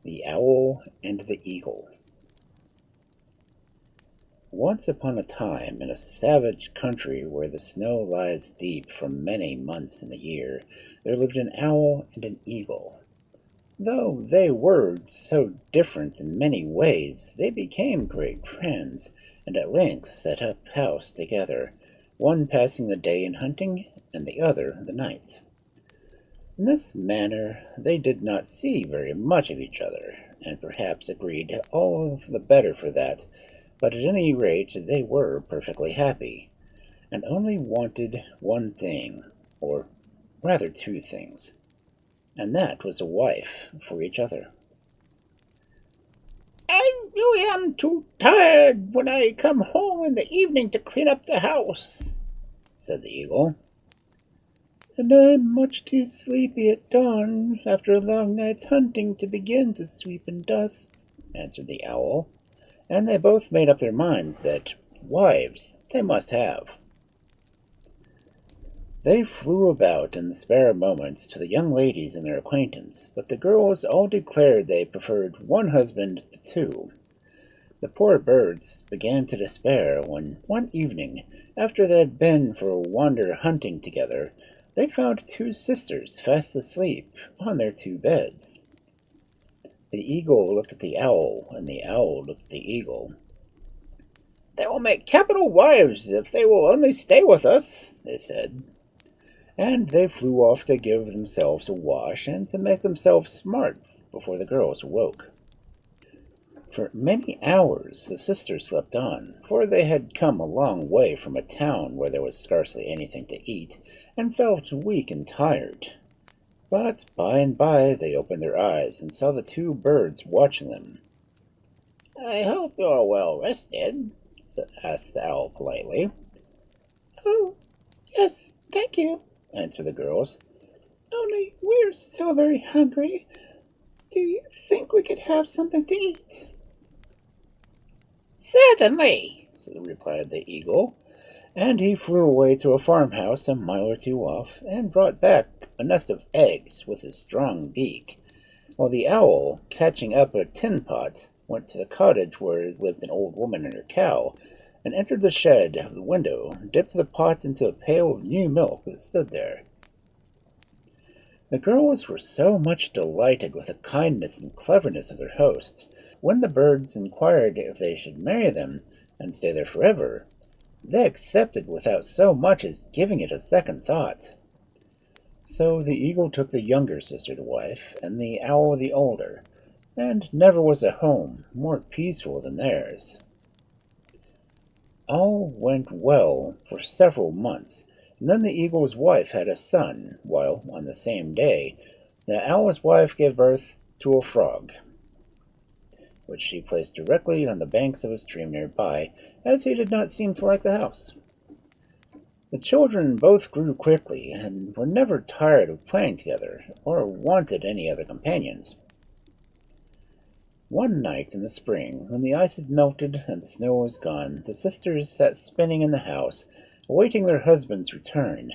The Owl and the Eagle. Once upon a time, in a savage country where the snow lies deep for many months in the year, there lived an owl and an eagle. Though they were so different in many ways, they became great friends, and at length set up house together, one passing the day in hunting, and the other the night. In this manner they did not see very much of each other, and perhaps agreed all the better for that, but at any rate they were perfectly happy, and only wanted one thing, or rather two things, and that was a wife for each other. "I really am too tired when I come home in the evening to clean up the house," said the eagle. "And I'm much too sleepy at dawn after a long night's hunting to begin to sweep and dust," answered the owl, and they both made up their minds that wives they must have. They flew about in the spare moments to the young ladies and their acquaintance, but the girls all declared they preferred one husband to two. The poor birds began to despair when, one evening, after they had been for a wander hunting together, they found two sisters fast asleep on their two beds. The eagle looked at the owl, and the owl looked at the eagle. "They will make capital wives if they will only stay with us," they said. And they flew off to give themselves a wash and to make themselves smart before the girls awoke. For many hours the sisters slept on, for they had come a long way from a town where there was scarcely anything to eat, and felt weak and tired. But by and by they opened their eyes and saw the two birds watching them. "I hope you are well rested," asked the owl politely. "Oh, yes, thank you," answered the girls. "Only we're so very hungry. Do you think we could have something to eat?" "Certainly," replied the eagle, and he flew away to a farmhouse a mile or two off, and brought back a nest of eggs with his strong beak, while the owl, catching up a tin pot, went to the cottage where lived an old woman and her cow, and entered the shed of the window, dipped the pot into a pail of new milk that stood there. The girls were so much delighted with the kindness and cleverness of their hosts, when the birds inquired if they should marry them and stay there forever, they accepted without so much as giving it a second thought. So the eagle took the younger sister to wife, and the owl the older, and never was a home more peaceful than theirs. All went well for several months, and then the eagle's wife had a son, while, on the same day, the owl's wife gave birth to a frog, which she placed directly on the banks of a stream nearby, as he did not seem to like the house. The children both grew quickly, and were never tired of playing together, or wanted any other companions. One night in the spring, when the ice had melted and the snow was gone, the sisters sat spinning in the house, awaiting their husband's return.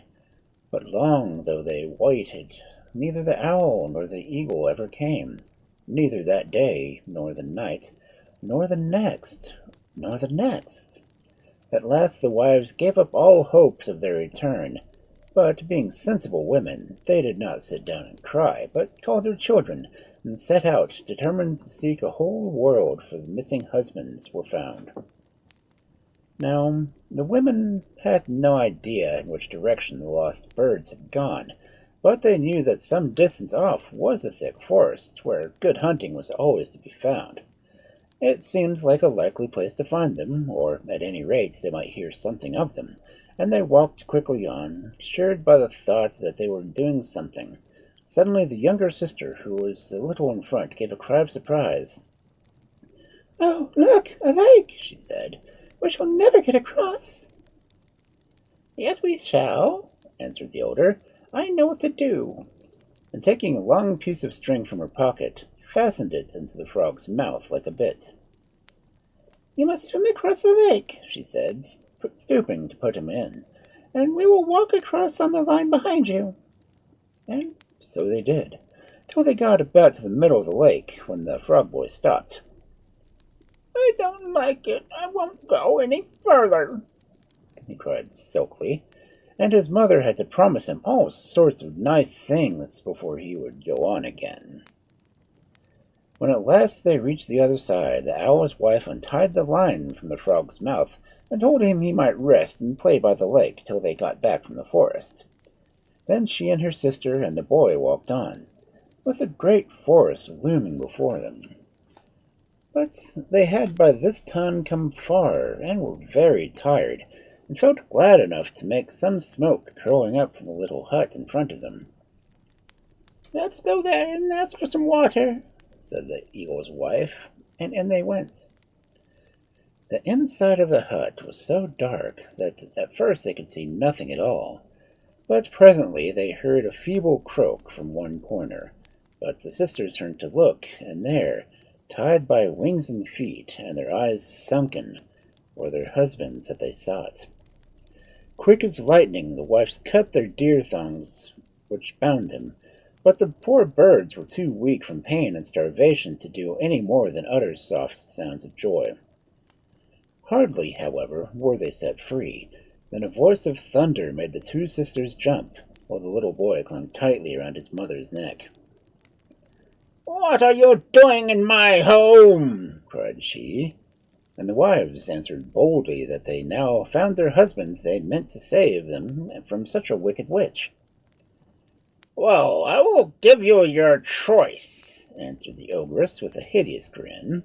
But long though they waited, neither the owl nor the eagle ever came, neither that day, nor the night, nor the next, nor the next. At last the wives gave up all hopes of their return, but being sensible women, they did not sit down and cry, but called their children, and set out, determined to seek a whole world for the missing husbands were found. Now, the women had no idea in which direction the lost birds had gone, but they knew that some distance off was a thick forest, where good hunting was always to be found. It seemed like a likely place to find them, or at any rate they might hear something of them, and they walked quickly on, cheered by the thought that they were doing something. Suddenly the younger sister, who was a little in front, gave a cry of surprise. "Oh, look, a lake!" she said. "We shall never get across." "Yes, we shall," answered the older. "I know what to do." And taking a long piece of string from her pocket, fastened it into the frog's mouth like a bit. "You must swim across the lake," she said, stooping to put him in, "and we will walk across on the line behind you." And so they did. till they got about to the middle of the lake, when the frog boy stopped. I don't like it. I won't go any further, he cried sulkily, and his mother had to promise him all sorts of nice things before he would go on again. When at last they reached the other side, the owl's wife untied the line from the frog's mouth and told him he might rest and play by the lake till they got back from the forest. Then she and her sister and the boy walked on, with a great forest looming before them. But they had by this time come far, and were very tired, and felt glad enough to make some smoke curling up from the little hut in front of them. "Let's go there and ask for some water," said the eagle's wife, and in they went. The inside of the hut was so dark that at first they could see nothing at all, but presently they heard a feeble croak from one corner. But the sisters turned to look, and there, tied by wings and feet, and their eyes sunken, were their husbands that they sought. Quick as lightning the wives cut their deer thongs which bound them, but the poor birds were too weak from pain and starvation to do any more than utter soft sounds of joy. Hardly, however, were they set free, than a voice of thunder made the two sisters jump, while the little boy clung tightly around his mother's neck. "What are you doing in my home?" cried she, and the wives answered boldly that they now found their husbands they meant to save them from such a wicked witch. "Well, I will give you your choice," answered the ogress with a hideous grin.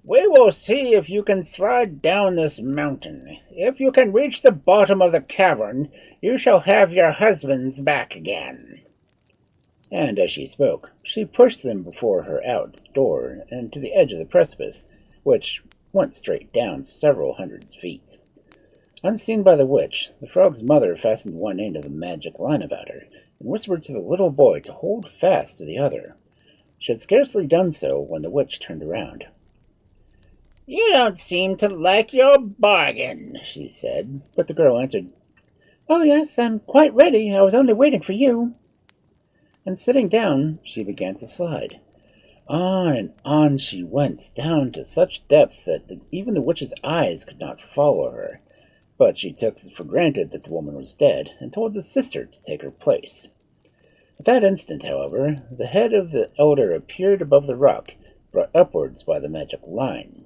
"We will see if you can slide down this mountain. If you can reach the bottom of the cavern, you shall have your husbands back again." And as she spoke, she pushed them before her out the door and to the edge of the precipice, which went straight down several hundred feet. Unseen by the witch, the frog's mother fastened one end of the magic line about her, and whispered to the little boy to hold fast to the other. She had scarcely done so when the witch turned around. "You don't seem to like your bargain," she said, but the girl answered, "Oh, yes, I'm quite ready. I was only waiting for you." And sitting down, she began to slide. On and on she went, down to such depth that even the witch's eyes could not follow her. But she took for granted that the woman was dead, and told the sister to take her place. At that instant, however, the head of the elder appeared above the rock, brought upwards by the magic line.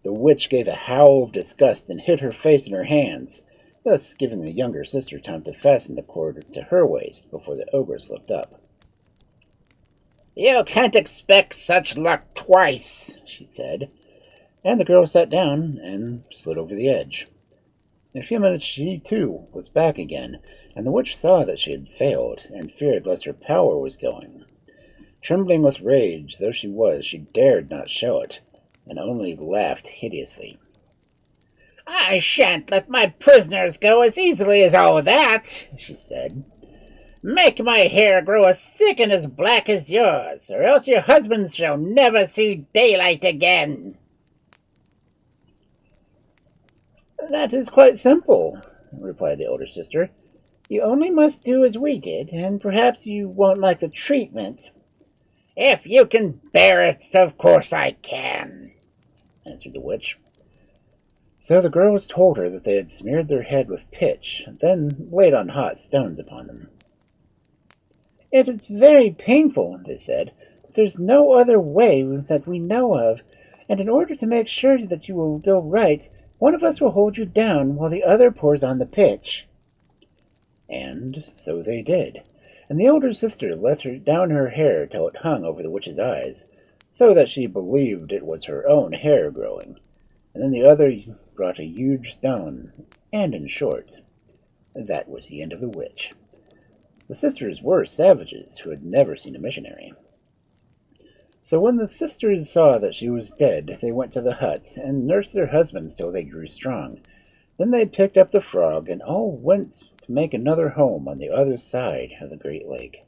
The witch gave a howl of disgust and hid her face in her hands, thus giving the younger sister time to fasten the cord to her waist before the ogress looked up. "You can't expect such luck twice," she said, and the girl sat down and slid over the edge. In a few minutes she, too, was back again, and the witch saw that she had failed, and feared lest her power was going. Trembling with rage though she was, she dared not show it, and only laughed hideously. "I shan't let my prisoners go as easily as all that," she said. "Make my hair grow as thick and as black as yours, or else your husbands shall never see daylight again." "That is quite simple," replied the older sister. "You only must do as we did, and perhaps you won't like the treatment." "If you can bear it, of course I can," answered the witch. So the girls told her that they had smeared their head with pitch, then laid on hot stones upon them. "It is very painful," they said, "but there's no other way that we know of, and in order to make sure that you will go right, one of us will hold you down while the other pours on the pitch." And so they did, and the older sister let her down her hair till it hung over the witch's eyes, so that she believed it was her own hair growing, and then the other brought a huge stone, and in short, that was the end of the witch. The sisters were savages who had never seen a missionary. So when the sisters saw that she was dead, they went to the hut, and nursed their husbands till they grew strong. Then they picked up the frog, and all went to make another home on the other side of the great lake.